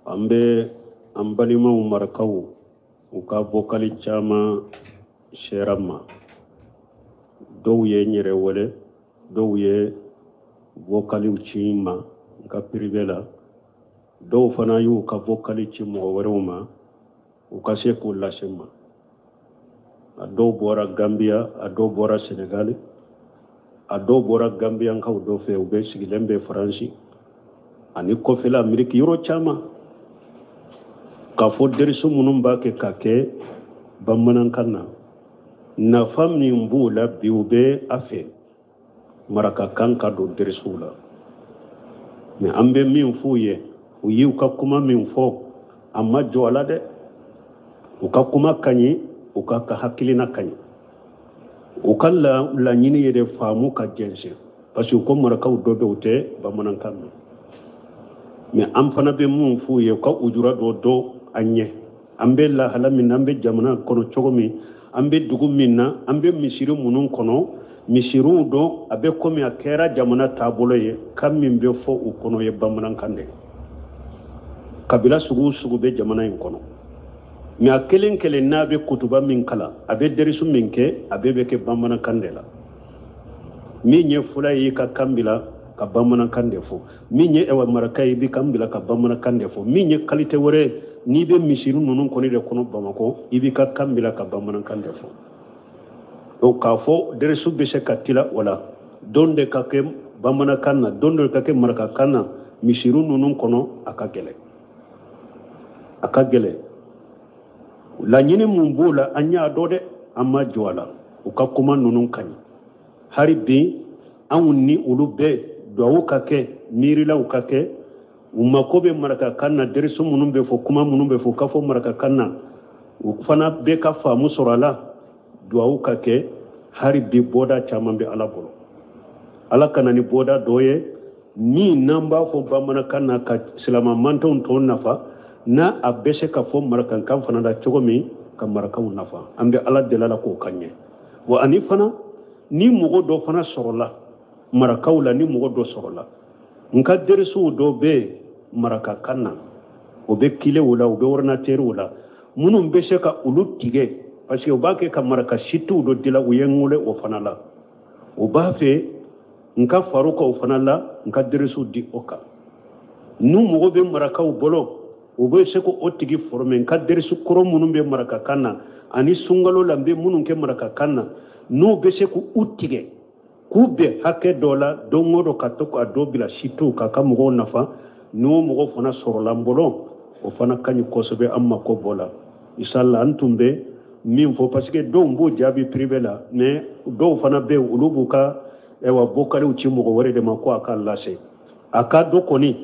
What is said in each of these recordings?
ambe ambalima umarakaw uka vokali chama sherama dow ye nyere wole dow ye vokali uchima nka privela dow fana yu ka vokali chimo weruma uka seku lasema ado bora Gambia ado bora Senegal ado bora Gambia nka do fe ube sigilembe Franci ani ko fela Amerika euro chama ka fo derisu munum ba ke kake bamanan kanna na famni mbula biube afe maraka kanka do derisula me ambe min fuye uyi uka kuma min fo amma jola de uka kuma kanyi uka ka hakilina kanyi uka la nyini yede famu ka jense parce que ko maraka do do te bamanan kanna me am fana be mun fuye ka ujura do anye ambe la halamin ambe jamana kono chogomi ambe dugu minna ambe misiru munun kono misiru do abe komi akera jamana tabolo ye kam min be fo u kono ye bamanan kande kabila sugu be jamana in kono mi akelen kelen na be kutuba min kala abe derisu min ke abe be ke bamanan kande la mi nye fula yi ka kambila ka bamanan kande fo mi nye ewa marakai bi kambila ka bamanan kande fo mi nye kalite wore ni be misiru nunun koni de kono Bamako ibi ka kambila ka bamanan kande fo o ka fo deresu be se katila wala donde ka ke bamanan kanna donde ka ke maraka kanna misiru nunun kono akagele la nyini mumbula anya dode amma jwala o ka kuma nunun kani hari bi anni ulube do ka ke mirila o ka ke umakobe maraka kanna derisu munum be fo kuma munum be fo kafo maraka kanna ufana be ka famu sorala duawu kake hari bi boda chamambe ala bolo ala kana ni boda doye ni namba fo bamana kanna ka silama manton to nafa na abese ka fo maraka kan fana da chogomi ka maraka nafa ambe ala delala ko kanye wa anifana ni mugo do fana sorola maraka wala ni mugo do sorola nka derisu do be maraka kanna o be kile wala o be ordinateur wala munum be se ka ulu tige parce que o ba ke ka maraka shitu do dila o yengule o fanala o ba fe nka faruka o fanala nka derisu di oka nu mo be maraka o bolo o be se ko o tigi forme nka derisu koro munum be maraka kanna ani sungalo lambe munum ke maraka kanna nu be se ko utige kube hake dola dongodo katoko adobila shitu kaka mugo nafa no mugo fana sorola mbolo o fana kanyi kosobe amma ko bola inshallah antumbe min fo parce que do mbo jabi privé la mais do fana be ulubuka ewa bokale uchi mugo wore de mako aka lase aka do koni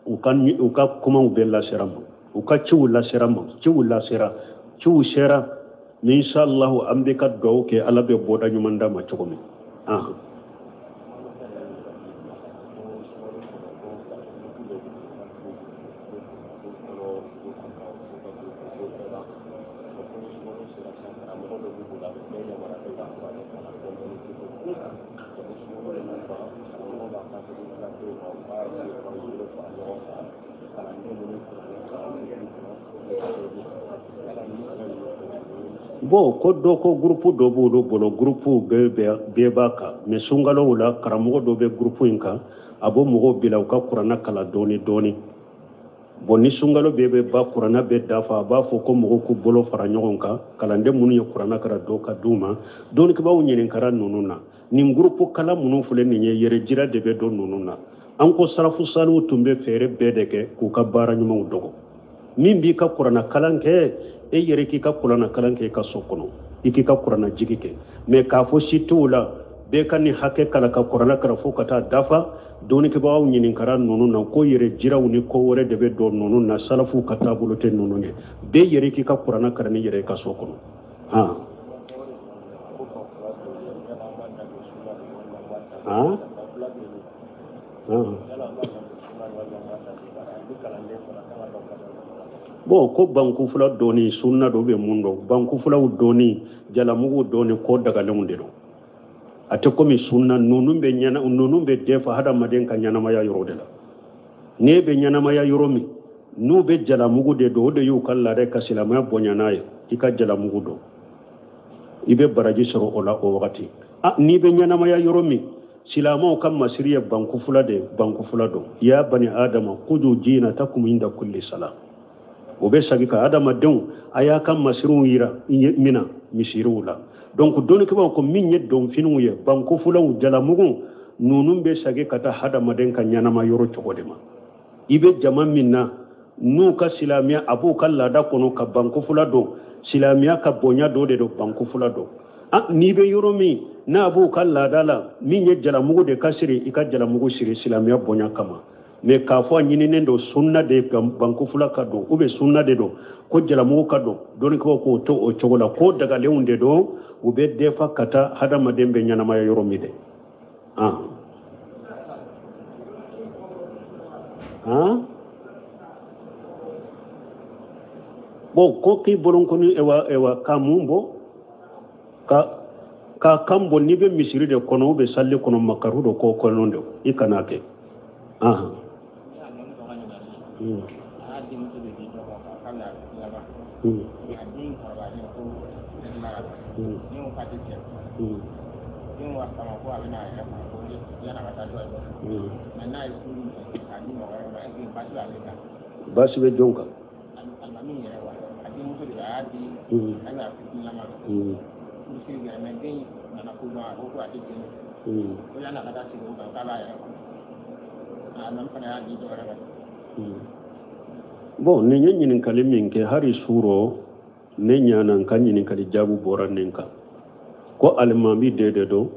uka kuma ubella serama uka chiwula shera ni inshallah ambe ka do ke alabe boda nyumanda machokomi bo ko do ko groupe do bolo groupe be baka me sungalo wala karamo do be groupe inka abo mo bila ka qur'ana kala doni bo ni sungalo be ba qur'ana be dafa ba fo ko mo ko bolo fara nyogonka kala nde munu ye qur'ana kara do ka duma doni ko ba wonyen kara nununa ni groupe kala munu fule ni yere jira de be do nununa an ko sarafu salu tumbe fere be de ke ku ka bara nyuma dogo min bi ka qur'ana kalanke e yere ki ka qur'ana kalanke ka sokono iki ka qur'ana jigike me ka fo situla be kan ni hakke kala ka qur'ana kara fo kata dafa doni ke bawu nyinin kara nonu na ko yere jiraw ni ko wore de be do nonu na salafu kata bulote nonu ne be yere ki ka qur'ana kara ni yere ka sokono bo ko banku fula doni sunna do be mundo banku fula doni jala mugo doni ko daga lemunde do ate komi sunna nunum be nyana nunum be defa hada maden ka nyana maya yoro de la ne be nyana maya yoro mi n'u be jalamugu de do o de y'u ka laada ka silamɛya bonya n'a ye i ka jalamugu dɔn i be baraji sɔrɔ o la o wagati n'i be ɲɛnamaya yɔrɔ min silamɛw ka masiri ye banku fula dɔn ya bani adama kudu jinatakum inda kulli salam o be sagi ka adamadenw a y'a ka masiriw yira mina misiriw la donc dɔnnikɛbaw ko min ye dɔnfiniw ye banku fulaw jalamugu ninnu be sagi ka taa hadamaden ka ɲɛnama yɔrɔ cogo de ma i be jama min na n'u ka silamɛya a b'u ka laada kɔnɔ ka banku fula dɔn silamɛya ka bonya dɔ de don banku fula dɔn n'i be yɔrɔ min n'a b'u ka laada la min ye jalamugu de ka siri i ka jalamugu siri silamɛya bonya kama mais k'a fɔ a ɲininen don sunna de banku fula ka don ou bien sunna de don ko jalamugu ka don dɔnnikɛbaw k'o to o cogo la ko dagalenw de don u be defa ka taa hadamaden bɛ ɲɛnamaya yɔrɔ min dɛ bon ko k'i bolonkoni ewa ka mun bɔ ka kan bɔ n'i bɛ misiri de kɔnɔ ou bien salli kɔnɔ makaru dɔ k'o kɔnɔ de i kana kɛ basi bɛ jɔn kan bon ne ye ɲininkali min kɛ hari suro ne ɲana n ka ɲininkali jaabu bɔra ne kan ko alimami de don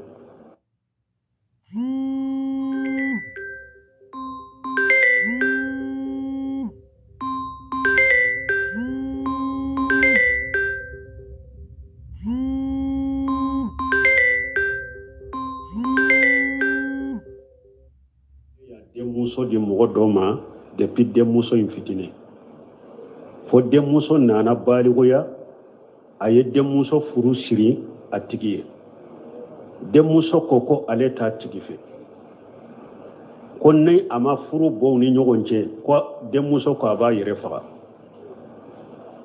denmuso di mɔgɔ dɔ ma depuis denmuso in fitinin fo denmuso nana baligoya a ye denmuso furu siri a tigi ye denmuso ko ale t'a tigi fɛ ko ni a ma furu bɔw ni ɲɔgɔn cɛ ko denmuso ko a b'a yɛrɛ faga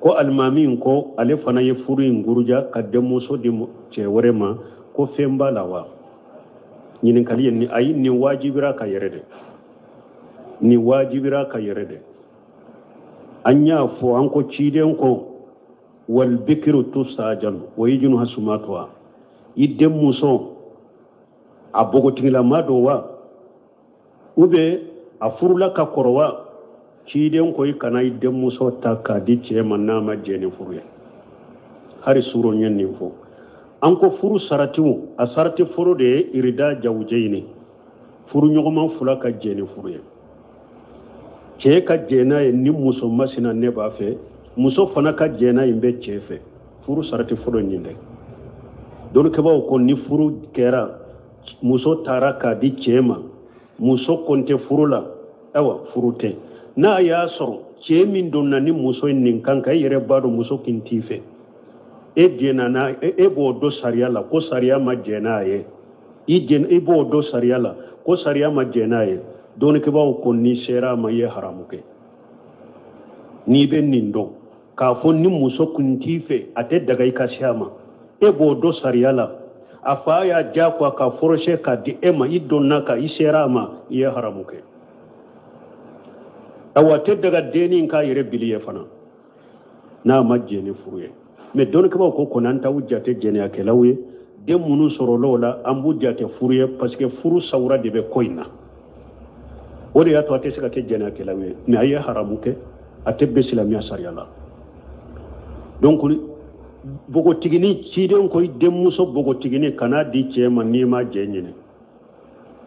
ko alimami ko ale fana ye furu in guruja ka denmuso di cɛ wɛrɛ ma ko fɛn b'a la wa ɲininkali ye ayi nin wajibira ka yɛrɛ de ni wajibira ka yɛrɛ de an y'a fɔ an ko ciden ko wal bikiru tusajalu o yi junu hasumatuwa i denmuso a bogotigilama do wa ou bien a furula ka kɔrɔ wa ciden ko i kana i denmuso ta k'a di cɛ ma n'a ma jɛ ni furu ye hari suro ɲɛ nin fɔ an ko furu saratiw a sarati furu de ye irida jawujɛyini furu ɲɔgɔnma fula ka jɛ ni furu ye cɛ ka jɛna ye ni muso masina ne b'a fɛ muso fana ka jɛna in bɛ cɛ fɛ furu sarati fɔlɔ ɲin dɛ dɔnnikɛbaw ko ni furu kɛra muso taara k'a di cɛ ma muso kɔn tɛ furu la ayiwa furu tɛ n'a y'a sɔrɔ cɛ min donna ni muso in nin kan kan e yɛrɛ b'a dɔn muso kin t'i fɛ e jɛna n'a e b'o dɔn sariya la ko sariya ma jɛ n'a ye i b'o dɔn sariya la ko sariya ma jɛ n'a ye dɔnnikɛbaw ko ni sera ma ye haramu kɛ n'i bɛ nin dɔn k'a fɔ ni muso kun t'i fɛ a tɛ daga i ka se a ma e b'o dɔn sariya la a fa y'a diyagoya ka forcer k'a di e ma i donna ka i sera a ma i ye haramu kɛ awa tɛ daga dennin k'a yɛrɛ bili ye fana n'a ma jɛ ni furu ye mais dɔnnikɛbaw ko kɔni an t'aw jate jɛnɛyakɛlaw ye den minnu sɔrɔla o la an b'u jate furu ye parce que furu sawura de bɛ ko in na o de y'a to a tɛ se ka kɛ jɛnɛyakɛlaw ye mais a ye haramu kɛ a tɛ bɛn silamɛya sariya la donc bogotigini ciden ko i denmuso bogotigini kana di cɛ ma n'i ma jɛ ɲini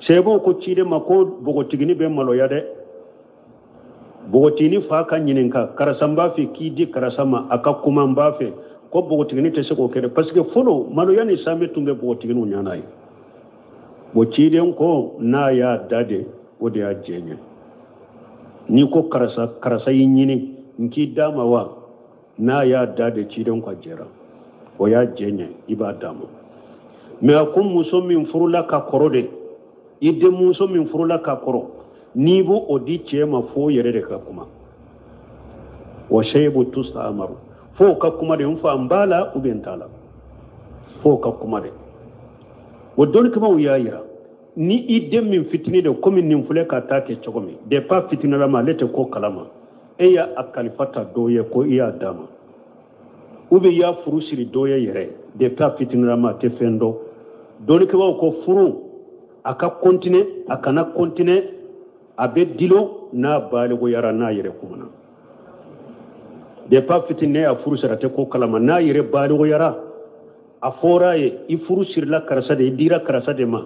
sɛbɛw ko ciden ma ko bogotigini bɛ maloya dɛ bogotigini fa ka ɲininka karisa n b'a fɛ k'i di karisa ma a ka kuma n b'a fɛ ko bogotigini tɛ se k'o kɛ dɛ parce que fɔlɔ maloya ni sanbe tun bɛ bogotiginiw ɲana ye bon ciden ko n'a y'a da de o de y'a jɛ ɲɛ n'i ko karisa y'i ɲini n k'i d'a ma wa n'a y'a da de ciden ko a jɛra o y'a jɛ ɲɛ i b'a d'a ma mais a ko muso min furula ka kɔrɔ de i denmuso min furula ka kɔrɔ n'i b'o o di cɛ ma fo yɛrɛ de ka kuma wa shaybu tusta'maru fo ka kuma de fa mbala uben tala fo ka kuma de wo don kuma yayira ni idem min fitini de comme nin fule ka ta ke chogomi de pas fitina la malete ko kalama e ya akalifata doye ko iya dama ube ya furu siri doye yere de pas fitina la ma te fendo don kuma ko furu aka continue akana continue abe dilo na baligo yara na yere kumana de pas fitine a furu sarate ko kalama na yere baligo yara a fora ye i furu sirla karasa de dira karasa de ma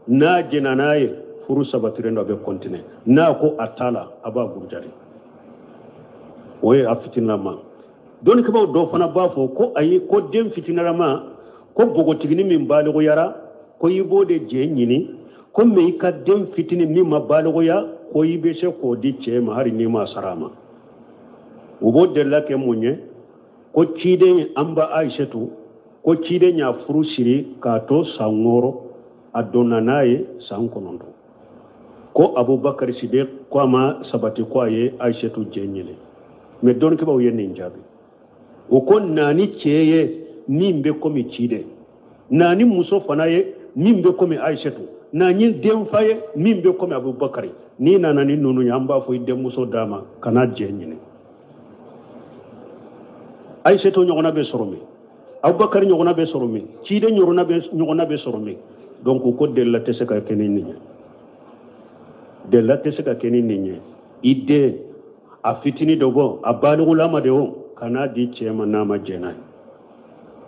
na jenana ye furu sabatirendo abe continue na ko atala aba gurjari oye a fitina ma don ko do fana ba fo ko ayi ko dem fitina ma ko bogo tigini min baligo yara ko yibo de je nyini ko me ka dem fitini min ma baligo ya ko yibe se ko di ce ma hari ni ma sarama ubo de la ke munye ko cide amba aishatu ko cide nya furu siri ka to sangoro adona naye sankonondo ko abubakar siddiq ko ama sabati ko aye aishatu jenyele me don ke ba yenne njabi o ko nani ceye nimbe ko mi cide nani muso fanaye nimbe ko mi aishatu nani dem faye nimbe ko mi abubakar ni nanani nunu yamba fo ide muso dama kana jenyele aishatu nyogona be soromi abubakar nyogona be soromi cide nyogona be soromi donc ko de la tese ka kenin ninya de la tese ka kenin ninya ide a fitini dogo a balu lama de o kana di chema na ma jena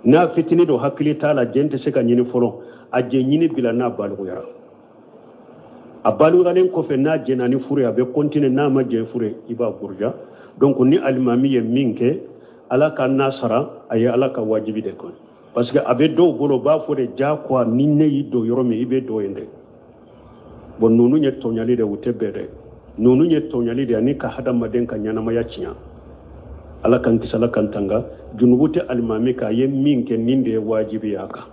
na fitini do hakili tala jente se ka nyini folo a je nyini bila na balu yara a balu galen ko fe na jena ni fure abe continue na ma je fure iba burja donc ni almami ye minke ala ka nasara ay ala ka wajibi de ko parce que abe do bolo ba fure ja kwa ninne yi do yoromi ibe do yende bon nunu nye tonyali de utebere nunu nye tonyali de ani ka hadama den ka nyana maya cinya ala kan kisala kan tanga junubute almami ka ye minke ninde wajibi yaka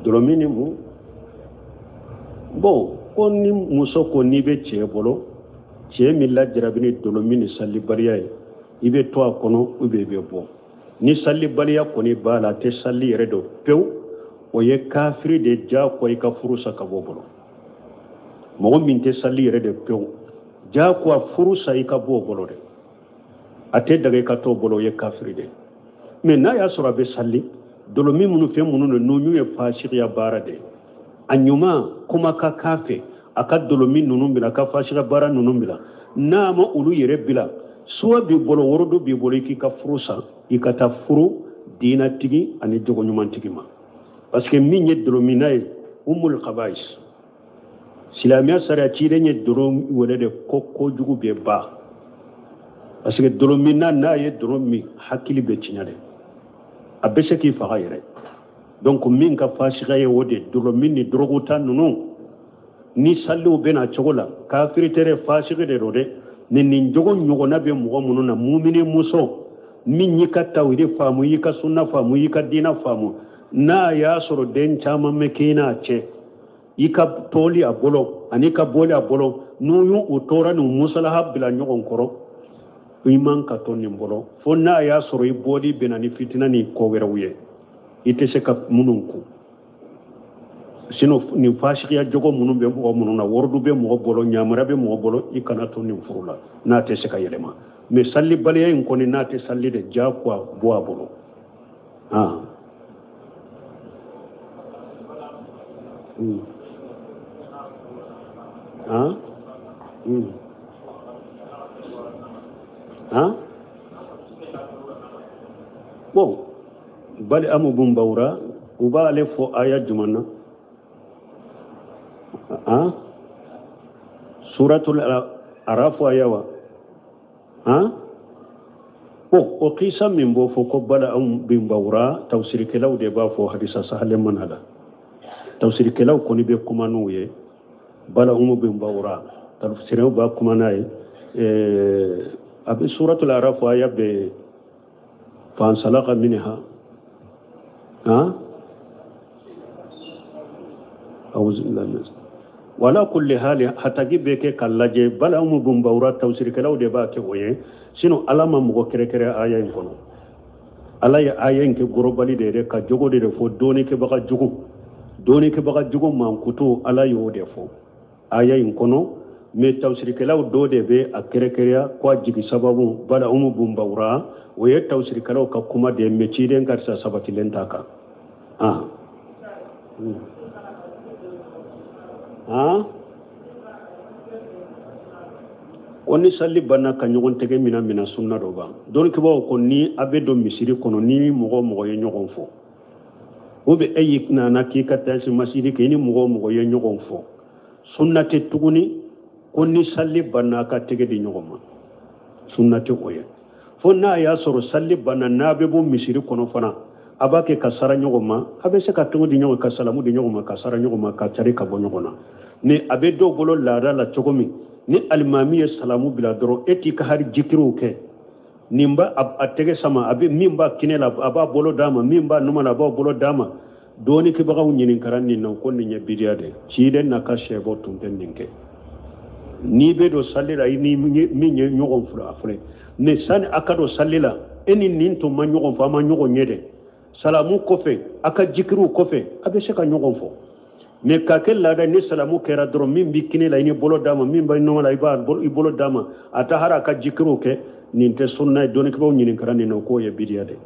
dolomini mu bon ko ni muso ko ni be cɛ bolo cɛ min lajarabini dolomini sallibaliya ye i be to a kɔnɔ u be bɔ ni sallibaliya kɔni b'a la a tɛ salli yɛrɛ dɔ pewu o ye kafiri de jako i ka furu sa ka bɔ bolo mɔgɔ min tɛ salli yɛrɛ de pewu jako a furu sa i ka bɔ bolo de a tɛ daga i ka to bolo o ye kafiri de mais n'a y'a sɔrɔ a bɛ salli dolomi minnu fɛn minnu n'u ye fasikiya baara de a ɲuman kuma ka kafe a ka dolomi ninnu bila a ka fasika baara ninnu bila n'a ma olu yɛrɛ bila suwa b'i bolo worodo b'i bolo i k'i ka furu san i ka taa furu diinatigi ani jogoɲumantigi ma parce que min ye dolomina ye umul khabais silamɛya sariya ciden ye dolo wele de ko kojugu bɛ ba parce que dolomina n'a ye dolo min hakili bɛ tiɲɛ de a bɛ se k'i faga yɛrɛ donc min ka fasika ye o de dolomin ni doroguta ninnu ni salliw bɛna cogo la kafiri tɛ fasiki de don dɛ nin jogo ɲɔgɔnna bɛ mɔgɔ minnu na mumini muso min y'i ka tawhidi faamu y'i ka sunna faamu y'i ka diina faamu n'a y'a sɔrɔ den caman bɛ k'i n'a cɛ i ka tɔɔli a bolo ani ka bɔli a bolo n'u y'u tora nin musalaha bila ɲɔgɔn kɔrɔ i man ka to nin bolo fo n'a y'a sɔrɔ i bɔli bɛna ni fitina ni ko wɛrɛw ye i tɛ se ka minnu ku sinon nin fasikiya jogo minnu bɛ mɔgɔ minnu na wɔrɔdu bɛ mɔgɔ bolo ɲamara bɛ mɔgɔ bolo i kana to nin furu la n'a tɛ se ka yɛlɛma mais sallibaliya in kɔni n'a tɛ salli de diyagoya bɔ a bolo bon bali amu bumbawra u b'ale fɔ aya jumɛn na suratul araf aya wa o kisa min b'o fɔ ko bala amu bumbawra tafsirikɛlaw de b'a fɔ hadisa sahalen mana la tafsirikɛlaw kɔni bɛ kuma n'u ye bala amu bumbawra tafsirɛw b'a kuma n'a ye a bɛ suratul araf aya bɛ fansalaka minha wala kulli hali hatagi beke kallaje bala mu bumbawra tawsir kalaw de ba ke oye sino alama mugo kere kere aya en kono ala ya aya en ke gorobali de ka jogo de fo doni ke baka jugo man kuto ala yo de fo aya en kono me tawsir kalaw do de be a kere kere ko jigi sababu bala mu bumbawra oye tawsir kalaw ka kuma de me ciden karsa sabati lentaka oni salli banna ka ɲɔgɔn tɛgɛ mina sunna dɔ ban don kibaw ko ni a bɛ don misiri kɔnɔ ni mɔgɔ ye ɲɔgɔn fɔ o bɛ e y'i nana k'i ka taasi masiri kɛ ni mɔgɔ ye ɲɔgɔn fɔ sunna tɛ tuguni ko ni salli banna ka tɛgɛ di ɲɔgɔn ma sunna tɛ o ye fo n'a y'a sɔrɔ salli banna n'a bɛ bɔ misiri kɔnɔ fana a b'a kɛ ka sara ɲɔgɔn ma a bɛ se ka tɔgɔ di ɲɔgɔn ka salamu di ɲɔgɔn ma ka sara ɲɔgɔn ma ka cari ka bɔ ɲɔgɔn na ni a bɛ dɔw bolo laada la cogo min ni alimami ye salamu bila dɔrɔn e t'i ka hari jikiriw kɛ nin b'a a tɛgɛ sama a bɛ min b'a kinɛ la a b'a bolo d'a ma min b'a numa la a b'a bolo d'a ma dɔɔni kɛbagaw ɲininkara nin na ko nin ye bidiya de ciden n'a ka sɛbɔ tun tɛ nin kɛ n'i bɛ don salli la i ni min ye ɲɔgɔn filɛ ne sani a ka don salli la e ni nin tun ma ɲɔgɔn fɔ a ma ɲɔgɔn ye dɛ salamu kɔfɛ a ka jikiriw kɔfɛ a bɛ se ka ɲɔgɔn fɔ mais ka kɛ laada ni salamu kɛra dɔrɔn min b'i kini la i ni bolo d'a ma min b'i nɔgɔ la i b'a i bolo d'a ma a ta hali a ka jikiriw kɛ nin tɛ sunna ye dɔnnikɛbaw ɲininkara nin na k'o ye bidiya de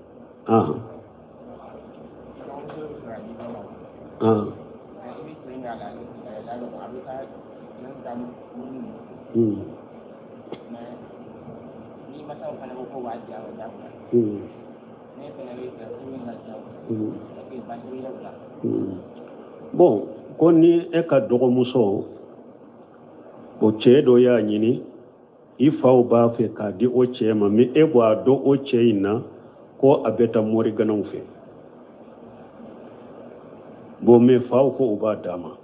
bon ko ni e ka dɔgɔmuso o cɛ dɔ y'a ɲini i faw b'a fɛ k'a di o cɛ ma mais e b'a dɔn o cɛ in na ko a bɛ taa moriganaw fɛ bon mais faw ko o b'a d'a ma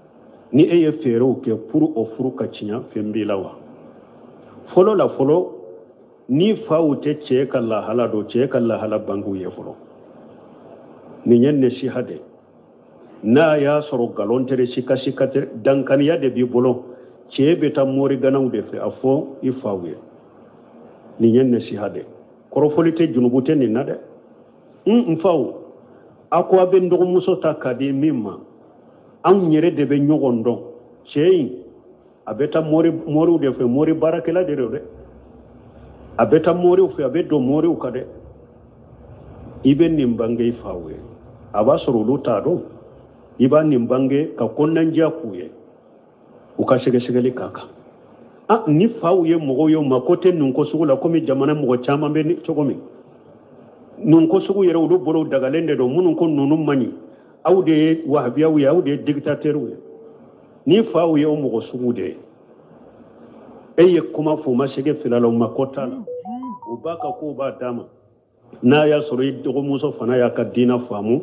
ni e ye fɛɛrɛw kɛ pour o furu ka tiɲɛ fɛn b'i la wa fɔlɔ ni faw tɛ cɛ ka lahala dɔn cɛ ka lahala bangew ye fɔlɔ nin ye nasiha de n'a y'a sɔrɔ galon tɛ sika tɛ dankaniya de b'i bolo cɛ bɛ taa moriganaw de fɛ a fɔ i faw ye nin ye nasiha de kɔrɔfɔli tɛ junubu tɛ nin na dɛ n faw a ko a bɛ n dɔgɔmuso ta ka di min ma anw yɛrɛ de bɛ ɲɔgɔn dɔn cɛ in a bɛ taa moriw de fɛ mori baarakɛla de don dɛ a bɛ taa moriw fɛ a bɛ don moriw kan dɛ i bɛ nin bange i faw ye a b'a sɔrɔ olu t'a dɔn i b'a nin bange ka kɔnɔnandiya k'u ye u ka sɛgɛsɛgɛli k'a kan ni faw ye mɔgɔw ye ma ko tɛ nin ko sugu la komi jamana mɔgɔ caman bɛ cogo min nin ko sugu yɛrɛ olu bolo dagalen de don minnu ko ninnu man ɲi aw de ye wahabiyaw ye aw de ye dictateurs ye ni faw ye o mɔgɔ sugu de ye e ye kuma fɔ u ma sɛgɛ fila la u ma ko t'a la u b'a ka kow b'a d'a ma n'a y'a sɔrɔ i dɔgɔmuso fana y'a ka diina faamu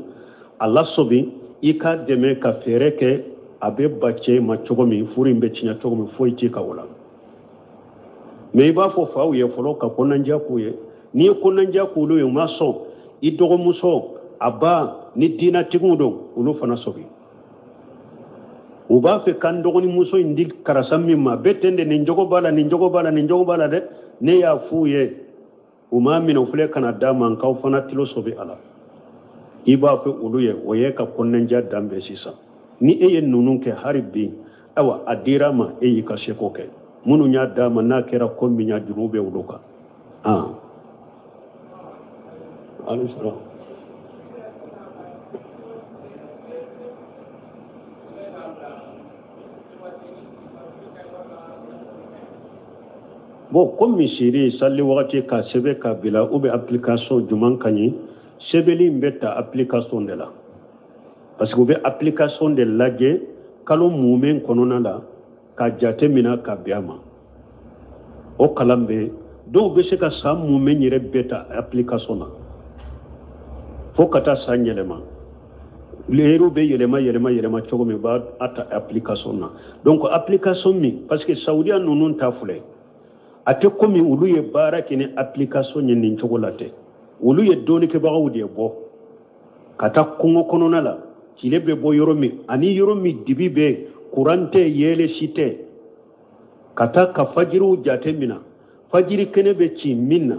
a lasobi i ka dɛmɛ ka fɛɛrɛ kɛ a bɛ ba cɛ ma cogo min furu in bɛ tiɲɛ cogo min foyi t'i ka o la mais i b'a fɔ faw ye fɔlɔ ka kɔnɔnandiya k'u ye n'i ye kɔnɔnandiya k'olu ye u ma sɔn i dɔgɔmuso a ba ni diinatigiw don olu fana sɔbi u b'a fɛ ka n dɔgɔnimuso in di karisa min ma bɛɛ tɛ de nin jogo b'a la nin jogo b'a la nin jogo b'a la dɛ ne y'a f'u ye u m'a minɛ u filɛ kana d'a ma k'aw fana tilo sɔbi a la i b'a fɛ olu ye o ye ka kɔnɔnandiya danbɛ sisan ni e ye ninnu kɛ hali bi ayiwa a dira ma e y'i ka seko kɛ minnu y'a d'a ma n'a kɛra ko min ya juru bɛ olu kan bon comme misiri salli wagati ka sɛbɛ ka bila ou bien application juman ka ɲi sɛbɛnni in bɛ ta application de la parce que u bɛ application de lajɛ kalo munmɛn kɔnɔna la ka jate mina ka bɛn a ma o kalan bɛ dɔw bɛ se ka san munmɛn yɛrɛ bɛɛ ta application na fo ka taa san yɛlɛma heure bɛ yɛlɛma cogo min b'a ta application na donc application min parce que saudiya ninnu ta filɛ a tɛ komi olu ye baara kɛ ni application ye nin cogo la tɛ olu ye dɔɔnikɛbagaw de bɔ ka taa kungo kɔnɔna la tile be bo yoro min ani yoro min dibi be kurante yele site kata ka fajiru jate mina fajiri kene be ci minna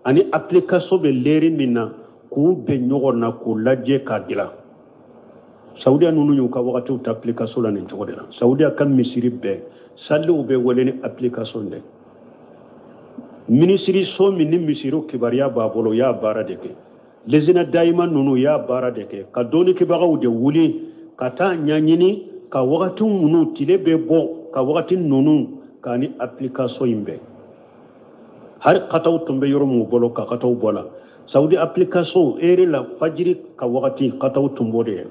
ani application be leri minna ku be nyogona ku lajje ka dila saudiya nunu yu ka wakati ta application la nin jogodela saudiya kam misiri be sallu be woleni application de ministry so min ni misiru kibariya babolo ya bara deke lezina daima nunu ya bara deke ka doni kibagaw de wuli kata nyanyini ka wakati nunu tile be bo ka wakati nunu kani application imbe har kataw tumbe yoro mu bolo ka kataw bola saudi application ere la fajiri ka wakati kataw tumbo de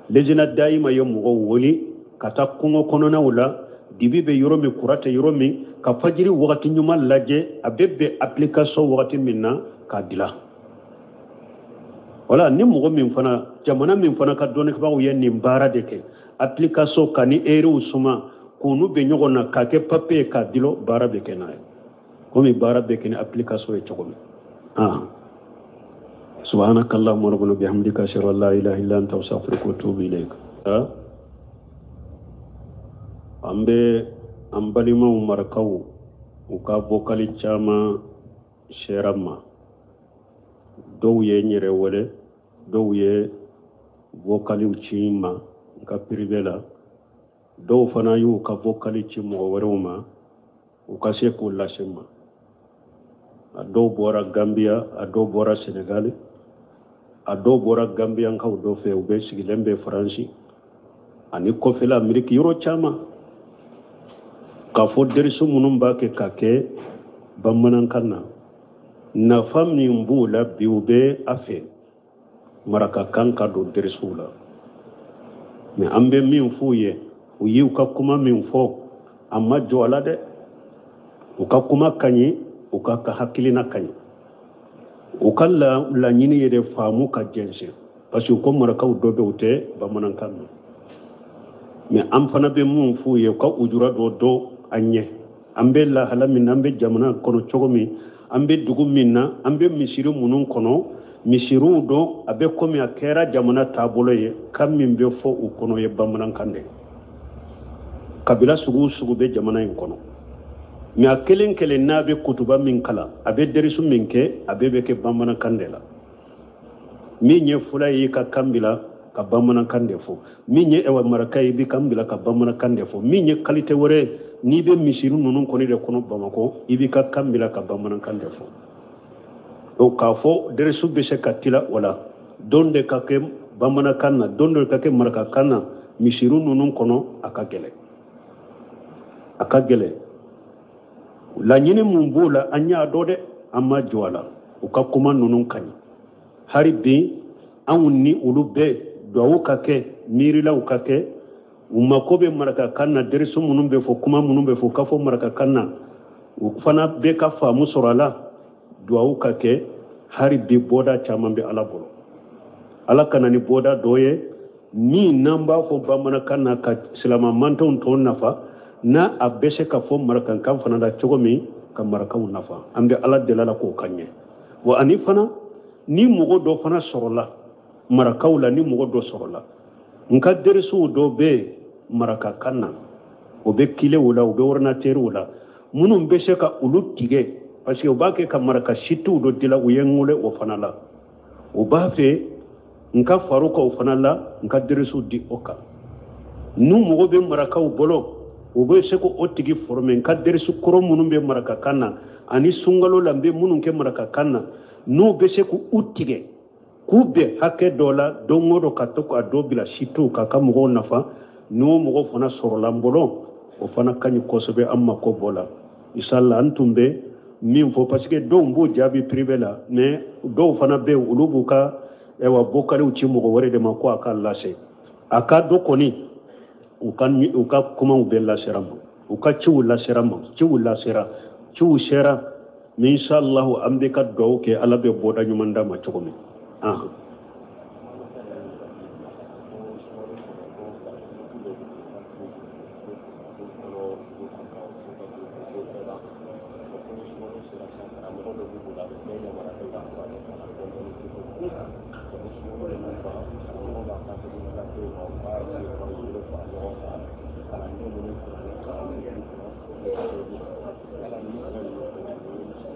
lezina daima yo mugo woli kata kungo konona wala dibi be yoro mi kurate yoro mi ka fajiri wakati nyuma laje abebe application wakati minna ka dila wala ni mugo min fana jamana min fana ka doni ba uye ni mbara deke application kani ere usuma kunu be nyogona ka ke papier ka dilo bara be kenaay komi bara be kene application e chokomi سبحانك اللهم ربنا بحمدك اشهد ان لا اله الا انت استغفرك واتوب اليك ambe ambalima umarakaw uka bokali chama sherama dow ye nyere wole dow ye bokali uchima ka privela dow fana yu ka bokali chimo weruma uka se ko lashema ado bora Gambia ado bora Senegal ado bora Gambia nkaw do fe ube sigilembe France ani ko fela Amerika euro chama ka fo derisu munum ba ke kake bamanan kanna na famni mbula biube afe maraka kanka do derisu la me ambe min fuye uyi ka kuma min fo amma jola de uka kuma kanyi uka ka hakilina kanyi ukalla la nyini yede famu ka jense parce que ko maraka do be ute bamanan kanna me am fana be mun fuye ka ujura do anye ambe la halamin ambe jamana kono chogomi ambe dugu minna ambe misiru munun kono misiru do abe komi akera jamana tabolo ye kam min be fo u kono ye bamanan kande kabila sugu be jamana in kono mi akelen kelen na be kutuba min kala abe derisu min ke abe be ke bamanan kande la mi nye fula yi ka kambila ka bamanan kande fo mi nye ewa marakai bi kambila ka bamanan kande fo mi nye kalite wore ni be misiru nunun koni de kono bamako ibi ka kambila ka bamanan kande fo do ka fo deresu be se katila wala donde ka ke bamanan kanna donde ka ke maraka kanna misiru nunun kono akagele la nyini mumbula anya dode amma jwala uka kuma nunun kani hari bi anni ulube do ka ke mirila uka ke umakobe maraka kanna derisu munum be fo kuma munum be fo kafo maraka kanna ufana be ka famu sorala duawu kake hari bi boda chamambe ala bolo ala kana ni boda doye ni namba fo bamana kanna ka silama manton to nafa na abese ka fo maraka kan fana da chogomi ka maraka nafa ambe ala delala ko kanye wa anifana ni mugo do fana sorola maraka wala ni mugo do sorola nka derisu do be maraka kanna obe kile wala obe ordinateur wala munum be se ka ulu tige parce que obake ka maraka shitu do dila uyengule o fanala obafe nka faruka o fanala nka derisu di oka nu mo be maraka o bolo obe se ko otigi forme nka derisu koro munum be maraka kanna ani sungalo lambe munum ke maraka kanna nu be se ko utige kube hake dola dongodo katoko adobila shitu kaka mugo nafa no mugo fana sorolambolo o fana kanyi kosobe amma ko bola inshallah antumbe min fo parce que do mbo jabi privé la mais do fana be ulubuka ewa bokari uchi mugo wore de mako aka lase aka do koni uka kuma ubella seramo uka chiwula seramo chiwula sera chiwu sera inshallah ambe ka do ke alabe boda nyumanda ma chokomi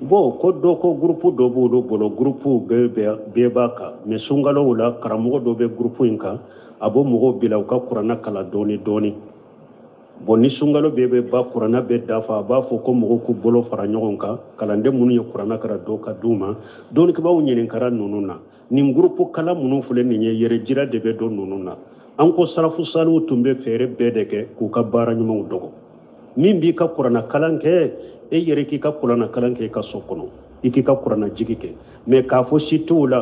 bo ko do ko groupe do bo bolo groupe be baka me sungalo wala karamo do be groupe inka abo mugo bila ka qur'ana kala doni bonni sungalo be ba qur'ana be dafa ba fo ko mugo ku bolo fara nyogon ka kala nde munu ye qur'ana kara do ka duma doni ke ba wonyen kara nununa nim groupe kala munu fule ni yere jira de be do nununa an ko sarafu salu tumbe fere be de ke ku ka bara nyuma dogo min bi ka qur'ana kalanke e yere ki ka qur'ana kalanke ka sokono iki ka qur'ana jigike me ka fo situla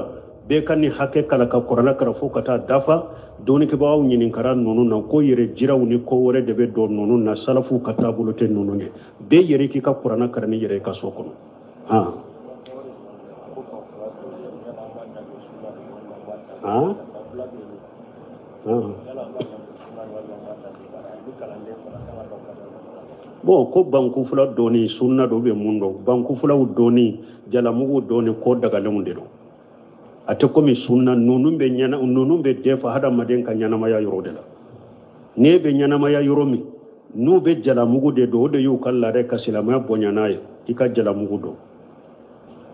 be kan ni hakke kala ka qur'ana kara fo kata dafa doni ke bawo nyinin kara nonu na ko yere jiraw ni ko wore de be do nonu na salafu kata bulote nonu ne be yere ki ka qur'ana kara ni yere ka sokono ha ha bo ko banku fula doni sunna do be mundo banku fula doni jalamugo doni ko daga lemunde do ate komi sunna nonumbe nyana nonumbe defa hada maden ka nyana maya yorode la ne be nyana maya yoromi nu be jalamugo de do de yu kala re kasilama bonyanaye tika jalamugo do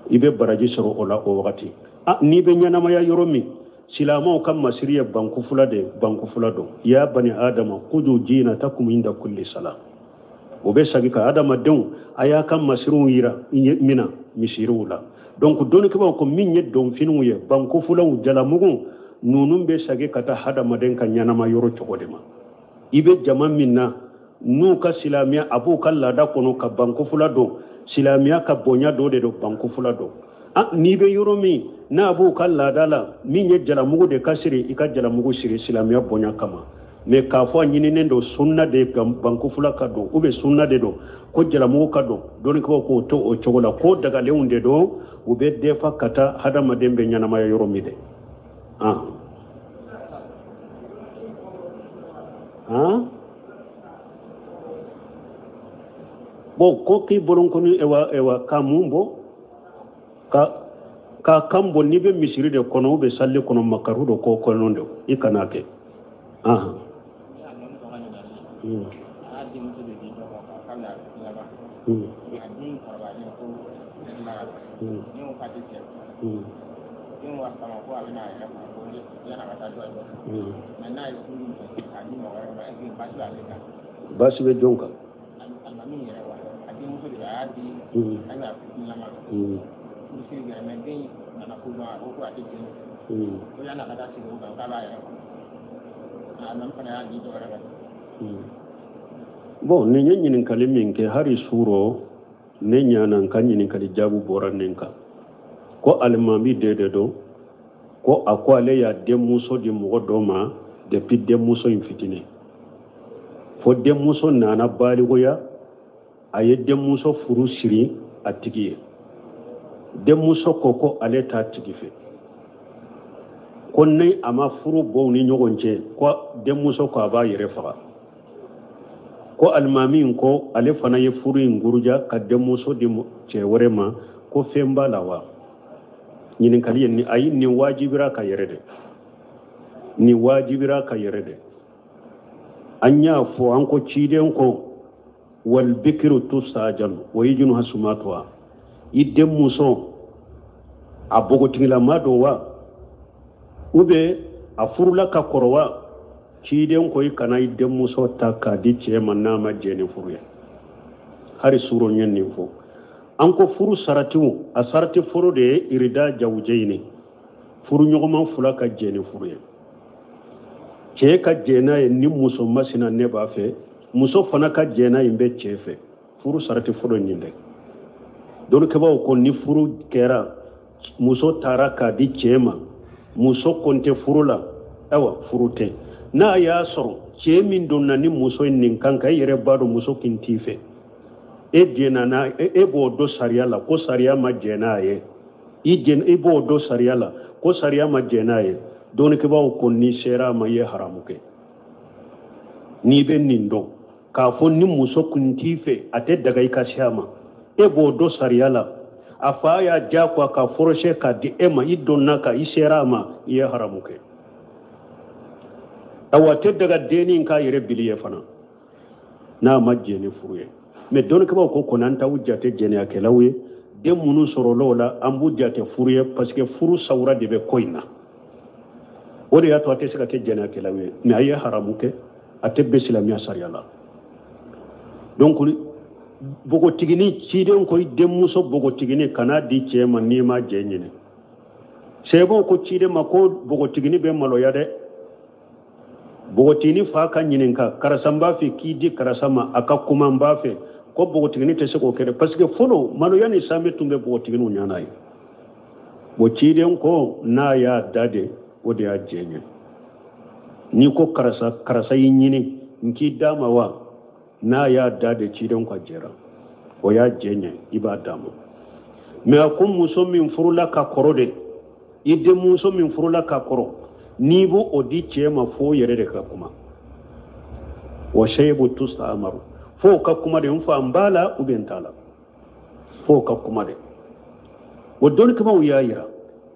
ibe baraji soro ola o wakati ni be nyana maya yoromi silama kam masiriya banku fula do ya bani adama kudu jina takum inda kulli salam obe sagika adama den aya kam masirun yira mina misirula donc doni ke ko min ye don finu ye banku fula jalamugo nunum be sage kata hada maden kan nyanama yoro chogodema ibe jama minna nu ka silamiya abu kala da kono ka banku fula do silamiya ka bonya do de do banku fula do ni be yoro mi na abu kala dala min ye jalamugo de kasiri ika jalamugo siri silamiya bonya kama me ka fo nyini ndo sunna de banku fula ka do ube sunna de do ko jalamugo ka do doni ko to o chogola ko daga leunde do ube defa kata hada madembe nyana maya yoro mi de bo ko ki bolon ko ni ewa kamumbo ka kambo ni be misiri de kono be salle kono makaru do ko konondo ikanake basi be jonka bon ne nyinin kalimin ke hari suro ne nyanan kan nyinin kali jabu boran nenka ko almami dede do ko akwale ya demuso di mugodoma depuis demuso infitine fo demuso nana baligoya aye demuso furu siri atigiye demuso koko ale ta tigife konne ama furu boni nyogonje ko demuso ko aba yere faga ko almami ko ale fana ye furu nguruja ka demuso di ceworema ko femba lawa nyinin kali ni ayi ni wajibira ka yerede anya fo anko ciden ko wal bikru tusajal wa yijunu hasumatwa idde muso abogo tingila madowa ube afurula ka korwa ciden ko ikana idde muso taka di cema nama jeni furuya hari suro nyenni fo anko furu saratimu a sarati furu de irida jawjeini furu nyogoma fula ka jeni furuya ce ka jena ye ni muso masina ne ba fe muso fana ka jena imbe chefe furu sarati furu nyinde don ke ba ko ni furu kera muso taraka di chema muso konte furula awa furute na ya soro ce min donna ni muso nin kanka yere bado muso kintife e jena na e bo do sariya la ko sariya ma jena ye e bo do sariya la ko sariya ma jena ye don ke ba ko ni sera ma ye haramuke ni ben nindo ka fo ni muso kuntife ate daga ikashama e bo do sariala afa ya ja kwa ka foroshe ka di ema idonna ka isera ma ye haramuke awate daga deni ka yere biliye fana na majje ne furuye me don ke ba ko konanta wujjate jene akelawe den minnu sɔrɔla o la an b'u jate furu ye parce que furu sawura de bɛ ko in na o de y'a to a tɛ se ka kɛ jɛnɛyakɛlaw ye mais a ye haramu kɛ a tɛ bɛn silamɛya sariya la donc bogotigini ciden ko i denmuso bogotigini kana di cɛ ma n'i ma jɛ ɲini sɛbɛw ko ciden ma ko bogotigini bɛ maloya dɛ bogotigini fa ka ɲininka karisa n b'a fɛ k'i di karisa ma a ka kuma n b'a fɛ ko bogotigini tɛ se k'o kɛ dɛ parce que fɔlɔ maloya ni sanbe tun bɛ bogotiginiw ɲana ye bon ciden ko n'a y'a da de o de y'a jɛ ɲɛ n'i ko karisa y'i ɲini n k'i d'a ma wa n'a y'a da de ciden ka jɛra o y'a jɛ ɲɛ i b'a d'a ma mais a ko muso min furula ka kɔrɔ de i denmuso min furula ka kɔrɔ n'i b'o o di cɛ ma fo yɛrɛ de ka kuma wa shaybu tusta'maru fo ka kuma de n fa n b'a la ou bien n t'a la fo ka kuma de o dɔnnikɛlaw y'a yira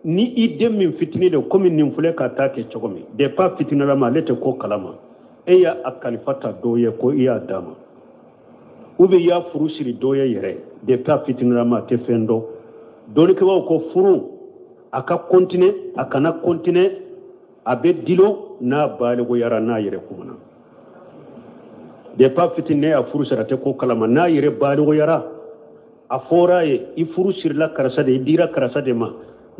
ni i den min fitini de komi nin filɛ ka taa kɛ cogo min depuis fitinilama ale tɛ ko kalama e y'a kalifa ta dɔ ye ko i y'a d'a ma ou bien i y'a furu siri dɔ ye yɛrɛ depuis fitinilama a tɛ fɛn dɔn dɔnnikɛlaw ko furu a ka continuer a kana continuer a bɛ dilo n'a baligoyara n'a yɛrɛ kumana depuis fitini ne y'a furu siri a tɛ ko kalama n'a yɛrɛ baligoyara a fɔra ye i furu sirila karisa de i dira karisa de ma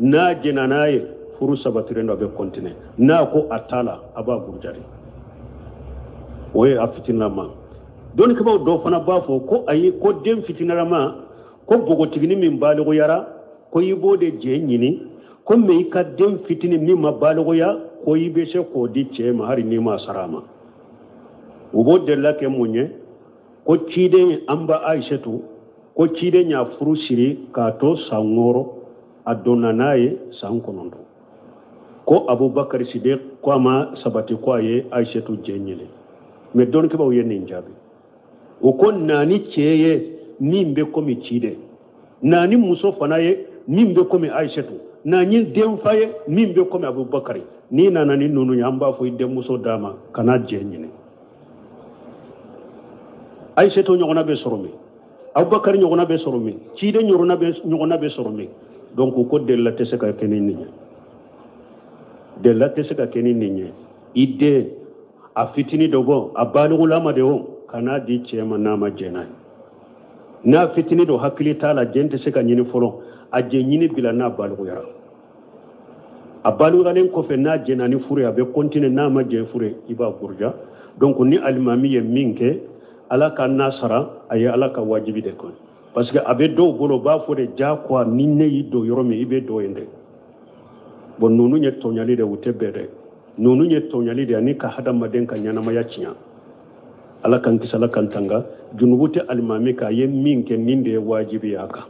n'a jɛna n'a ye furu sabatilen do a bɛ continuer n'a ko a t'a la a b'a burujari o ye a fitinilama dɔnnikɛlaw dɔw fana b'a fɔ ko ayi ko den fitinilama ko bogotigini min baligoyara ko i b'o de jɛ ɲini ko mais i ka den fitini min ma baligoya ko i bɛ se k'o di cɛ ma hali n'i ma sara a ma u b'o delila kɛ mun ye ko ciden an ba Aisatu ko ciden y'a furu siri k'a to san 6 a donna n'a ye san 9 ko Abubakar Sidiq ko a ma sabati ko a ye Aisatu jɛ ɲini mais dɔnnikɛlaw ye nin jaabi o ko naani cɛ ye min bɛ komi ciden naani muso fana ye min bɛ komi Aisatu naani den fa ye min bɛ komi Abubakar n'i nana ni ninnu ye an b'a fɔ i denmuso d'a ma kana jɛ ɲini Aisatu ɲɔgɔnna bɛ sɔrɔ min Abubakar ɲɔgɔnna bɛ sɔrɔ min ciden ɲɔgɔnna bɛ sɔrɔ min donc ko delila tɛ se ka kɛ ni nin ye delila tɛ se ka kɛ ni nin ye i den a fitini dɔ bɔ a baligolama de o kan'a di cɛ ma n'a ma jɛ n'a ye n'a fitini dɔ hakili t'a la jɛn tɛ se ka ɲini fɔlɔ a jɛ ɲini bila n'a baligoyara a baligoyalen kɔfɛ n'a jɛna ni furu ye a bɛ continuer n'a ma jɛ furu ye i b'a buruja donc ni alimami ye min kɛ ala ka n'a sara a ye ala ka wajibi de kɛ parce que a bɛ dɔw bolo b'a fɔ de diyagoya ni ne y'i don yɔrɔ min i bɛ don yen dɛ bon ninnu ye tɔɲali de u tɛ bɛn dɛ ninnu ye tɔɲali de ani ka hadamaden ka ɲɛnamaya tiɲɛ ala kan kisi ala kan tanga junubu tɛ alimami k'a ye min kɛ nin de ye wajibi y'a kan